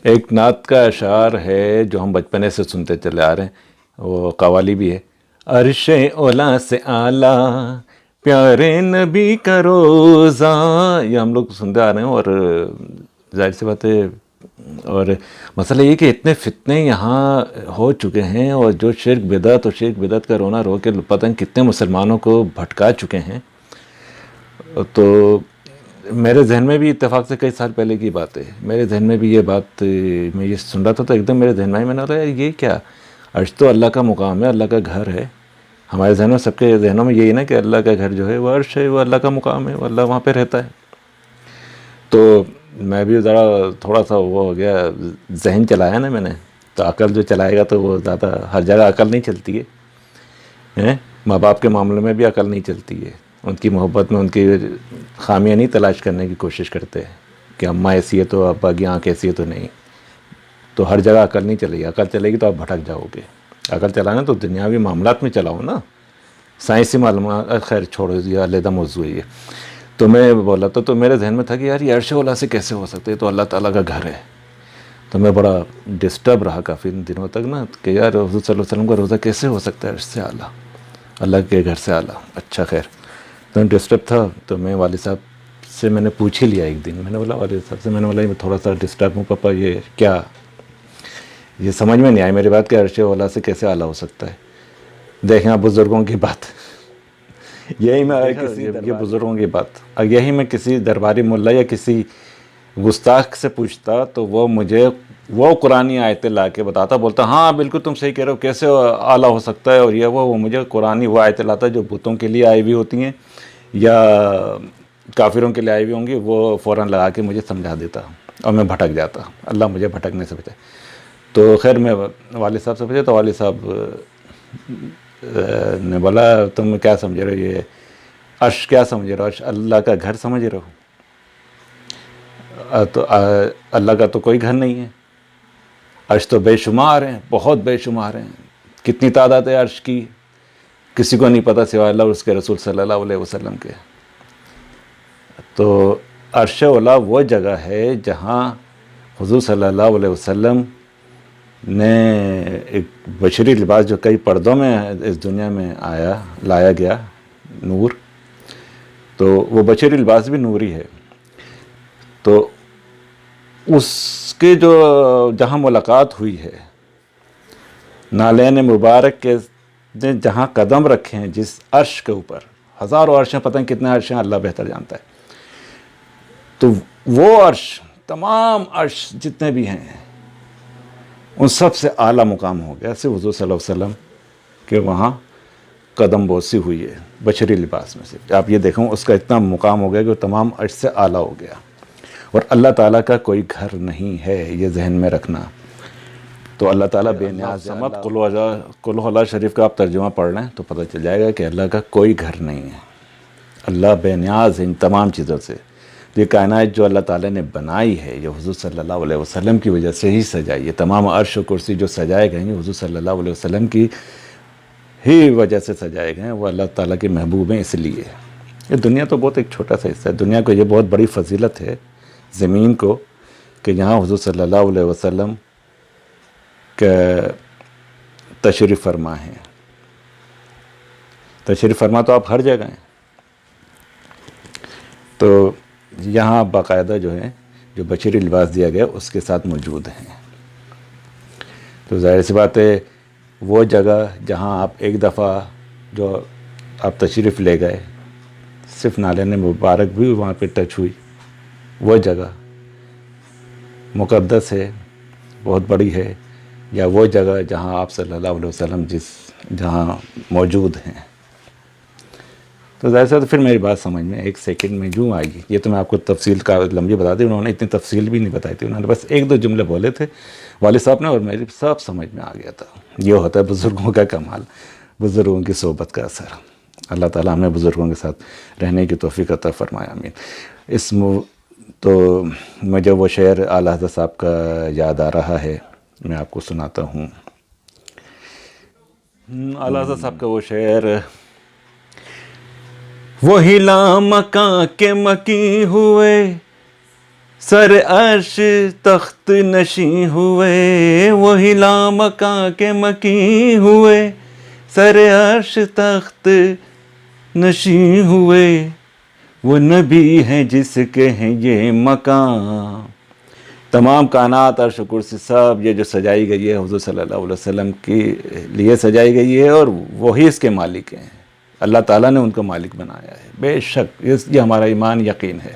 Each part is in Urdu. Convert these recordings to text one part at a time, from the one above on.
ایک نعت کا اشعار ہے جو ہم بچپنے سے سنتے چلے آ رہے ہیں، وہ قوالی بھی ہے۔ عرش اولا سے اعلیٰ پیارے نبی کا روزہ، یہ ہم لوگ سنتے آ رہے ہیں۔ اور ظاہر سی بات ہے، اور مسئلہ یہ کہ اتنے فتنے یہاں ہو چکے ہیں، اور جو شرک بدعت کا رونا رو کے پتہ نہیں کتنے مسلمانوں کو بھٹکا چکے ہیں۔ تو میرے ذہن میں بھی اتفاق سے کئی سال پہلے کی بات ہے، میرے ذہن میں بھی یہ بات، میں یہ سن رہا تھا تو ایک دم میرے ذہن میں نے بولا یار یہ کیا، عرش تو اللہ کا مقام ہے، اللہ کا گھر ہے۔ ہمارے ذہن میں، سب کے ذہنوں میں یہی نا کہ اللہ کا گھر جو ہے وہ عرش ہے، وہ اللہ کا مقام ہے، وہ اللہ وہاں پہ رہتا ہے۔ تو میں بھی ذرا تھوڑا سا وہ ہو گیا، ذہن چلایا نا میں نے، تو عقل جو چلائے گا تو وہ زیادہ ہر جگہ عقل نہیں چلتی ہے، ماں باپ کے معاملے میں بھی عقل نہیں چلتی ہے، ان کی محبت میں ان کی خامیاں نہیں تلاش کرنے کی کوشش کرتے ہیں کہ اماں ایسی ہے تو ابا کی آنکھ ایسی ہے تو نہیں۔ تو ہر جگہ عقل نہیں چلے گی، عقل چلے گی تو آپ بھٹک جاؤ گے۔ عقل چلانا تو دنیاوی معاملات میں چلاؤ نا، سائنسی معلومات خیر چھوڑو، یہ علیحدہ موضوع ہے یہ۔ تو میں بولا تو میرے ذہن میں تھا کہ یار یہ عرش اولا سے کیسے ہو سکتے، تو اللہ تعالیٰ کا گھر ہے۔ تو میں بڑا ڈسٹرب رہا کافی دنوں تک نا کہ یار حضور صلی اللہ علیہ وسلم کا روزہ کیسے ہو سکتا ہے عرش سے اعلیٰ، اللہ کے گھر سے اعلیٰ۔ اچھا خیر، تو میں ڈسٹرب تھا، تو میں والد صاحب سے میں نے پوچھ ہی لیا ایک دن، میں نے بولا والد صاحب سے، میں نے بولا میں تھوڑا سا ڈسٹرب ہوں پاپا، یہ کیا، یہ سمجھ میں نہیں آئی میری بات کہ عرش اولا سے کیسے اعلیٰ ہو سکتا ہے۔ دیکھیں آپ بزرگوں کی بات، یہی میں یہ بزرگوں کی بات، یہی میں کسی درباری ملا یا کسی گستاخ سے پوچھتا تو وہ مجھے وہ قرآنی آیتیں لا کے بتاتا، بولتا ہاں بالکل تم صحیح کہہ رہے ہو، کیسے اعلیٰ ہو سکتا ہے، اور یہ وہ مجھے قرآنی وہ آیتیں لاتا جو بتوں کے لیے آئی ہوئی ہوتی ہیں یا کافروں کے لیے آئی ہوئی ہوں گی، وہ فوراً لگا کے مجھے سمجھا دیتا اور میں بھٹک جاتا۔ اللہ مجھے بھٹکنے سے بچائے۔ تو خیر میں والد صاحب سے پوچھا تو والد صاحب نے بولا تم کیا سمجھ رہے ہو، یہ عرش کیا سمجھ رہے ہو، عرش اللہ کا گھر سمجھ رہے ہو؟ تو اللہ کا تو کوئی گھر نہیں ہے، عرش تو بے شمار ہیں، بہت بے شمار ہیں، کتنی تعداد ہے عرش کی کسی کو نہیں پتہ سوائے اللہ اور اس کے رسول صلی اللہ علیہ وسلم کے۔ تو عرش اولا وہ جگہ ہے جہاں حضور صلی اللہ علیہ وسلم نے ایک بشری لباس جو کئی پردوں میں اس دنیا میں لایا گیا، نور، تو وہ بشری لباس بھی نوری ہے۔ تو اس کے جو جہاں ملاقات ہوئی ہے، نالین مبارک کے نے جہاں قدم رکھے ہیں، جس عرش کے اوپر، ہزاروں عرش ہیں، پتہ نہیں کتنے عرش ہیں، اللہ بہتر جانتا ہے۔ تو وہ عرش، تمام عرش جتنے بھی ہیں، ان سب سے اعلیٰ مقام ہو گیا صرف حضور صلی اللہ علیہ وسلم کے وہاں قدم بوسی ہوئی ہے بشری لباس میں سے۔ آپ یہ دیکھیں اس کا اتنا مقام ہو گیا کہ وہ تمام عرش سے اعلیٰ ہو گیا، اور اللہ تعالیٰ کا کوئی گھر نہیں ہے، یہ ذہن میں رکھنا۔ تو اللہ تعالیٰ بے نیاز ہے۔ قل ہو اللہ شریف کا آپ ترجمہ پڑھ لیں تو پتہ چل جائے گا کہ اللہ کا کوئی گھر نہیں ہے، اللہ بے نیاز ہے ان تمام چیزوں سے۔ یہ کائنات جو اللہ تعالیٰ نے بنائی ہے، یہ حضور صلی اللہ علیہ وسلم کی وجہ سے ہی سجائی ہے۔ تمام عرش و کرسی جو سجائے گئے ہیں حضور صلی اللہ علیہ وسلم کی ہی وجہ سے سجائے گئے ہیں، وہ اللہ تعالیٰ کے محبوب ہیں اس لیے۔ یہ دنیا تو بہت ایک چھوٹا سا حصہ ہے، دنیا کو یہ بہت بڑی فضیلت ہے زمین کو کہ یہاں حضور صلی اللہ علیہ وسلم کا تشریف فرما ہے۔ تشریف فرما تو آپ ہر جگہ ہیں، تو یہاں باقاعدہ جو ہے جو بشری لباس دیا گیا اس کے ساتھ موجود ہیں۔ تو ظاہر سی بات ہے وہ جگہ جہاں آپ ایک دفعہ جو آپ تشریف لے گئے، صرف نالین مبارک بھی وہاں پہ ٹچ ہوئی، وہ جگہ مقدس ہے، بہت بڑی ہے، یا وہ جگہ جہاں آپ صلی اللہ علیہ وسلم جہاں موجود ہیں۔ تو ظاہر سے تو پھر میری بات سمجھ میں ایک سیکنڈ میں یوں آئے گی۔ یہ تو میں آپ کو تفصیل کا لمبی بتا دی، انہوں نے اتنی تفصیل بھی نہیں بتائی تھی، انہوں نے بس ایک دو جملے بولے تھے والد صاحب نے، اور میری سب سمجھ میں آ گیا تھا۔ یہ ہوتا ہے بزرگوں کا کمال، بزرگوں کی صحبت کا اثر۔ اللہ تعالیٰ ہمیں بزرگوں کے ساتھ رہنے کی توفیق عطا فرمائے، آمین۔ تو مجھے وہ شعر اعلیٰ حضرت صاحب کا یاد آ رہا ہے، میں آپ کو سناتا ہوں۔ اعلیٰ حضرت صاحب کا وہ شعر، وہی لامکاں کے مکی ہوئے سر عرش تخت نشیں ہوئے، وہی لامکاں کے مکیں ہوئے، سر عرش تخت نشیں ہوئے، وہ نبی ہیں جس کے ہیں یہ مکان. تمام کائنات عرش و کرسی سب یہ جو سجائی گئی ہے حضور صلی اللہ علیہ وسلم کے لیے سجائی گئی ہے، اور وہی اس کے مالک ہیں. اللہ تعالیٰ نے ان کو مالک بنایا ہے، بے شک یہ ہمارا ایمان یقین ہے.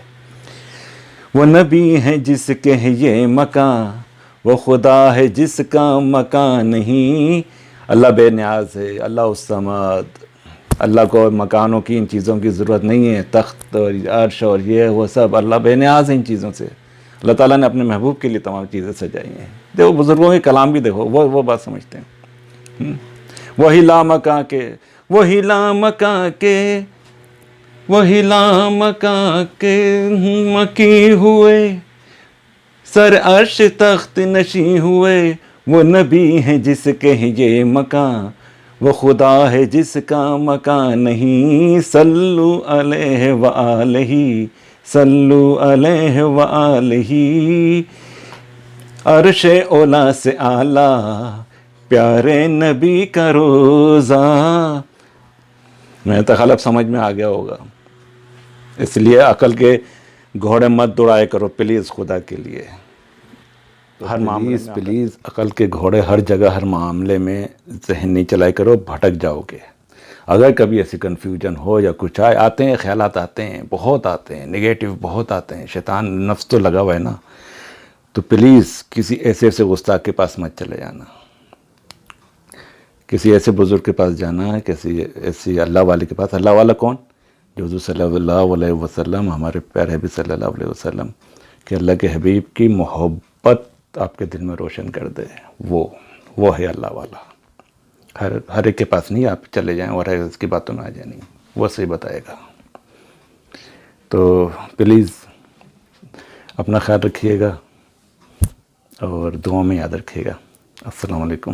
وہ نبی ہیں جس کے ہیں یہ مکان، وہ خدا ہے جس کا مکان نہیں. اللہ بے نیاز ہے، اللہ الصمد. اللہ کو مکانوں کی ان چیزوں کی ضرورت نہیں ہے، تخت اور عرش اور یہ وہ سب، اللہ بے نیاز ہے ان چیزوں سے. اللہ تعالیٰ نے اپنے محبوب کے لیے تمام چیزیں سجائی ہیں. دیکھو بزرگوں کے کلام بھی دیکھو، وہ بات سمجھتے ہیں. وہی لامکاں کے، وہی لامکاں کے، وہی لامکاں کے مکی ہوئے، سر عرش تخت نشیں ہوئے، وہ نبی ہیں جس کے ہیں یہ مکان، وہ خدا ہے جس کا مکان نہیں. صلو علیہ وآلہ، صلو علیہ وآلہ. عرش اولا سے اعلیٰ، پیارے نبی کا روزہ. میں تخلف سمجھ میں آ گیا ہوگا، اس لیے عقل کے گھوڑے مت دوڑائے کرو پلیز خدا کے لیے. ہر معاملے پلیز عقل کے گھوڑے ہر جگہ ہر معاملے میں ذہن نہیں چلائے کرو، بھٹک جاؤ گے. اگر کبھی ایسی کنفیوژن ہو یا کچھ آتے ہیں خیالات، آتے ہیں بہت، آتے ہیں نگیٹو بہت آتے ہیں، شیطان نفس تو لگا ہوا ہے نا، تو پلیز کسی ایسے گستاخ کے پاس مت چلے جانا. کسی ایسے بزرگ کے پاس جانا ہے، کسی ایسی اللہ والے کے پاس. اللہ والا کون؟ جو حضور صلی اللہ علیہ وسلم، ہمارے پیارے حبیب صلی اللہ علیہ وسلم، کہ اللہ کے حبیب کی محبت آپ کے دل میں روشن کر دے. وہ ہے اللہ والا. ہر ایک کے پاس نہیں آپ چلے جائیں اور اس کی باتوں میں آ جائیں، نہیں، وہ صحیح بتائے گا. تو پلیز اپنا خیال رکھیے گا اور دعاؤں میں یاد رکھیے گا. السلام علیکم.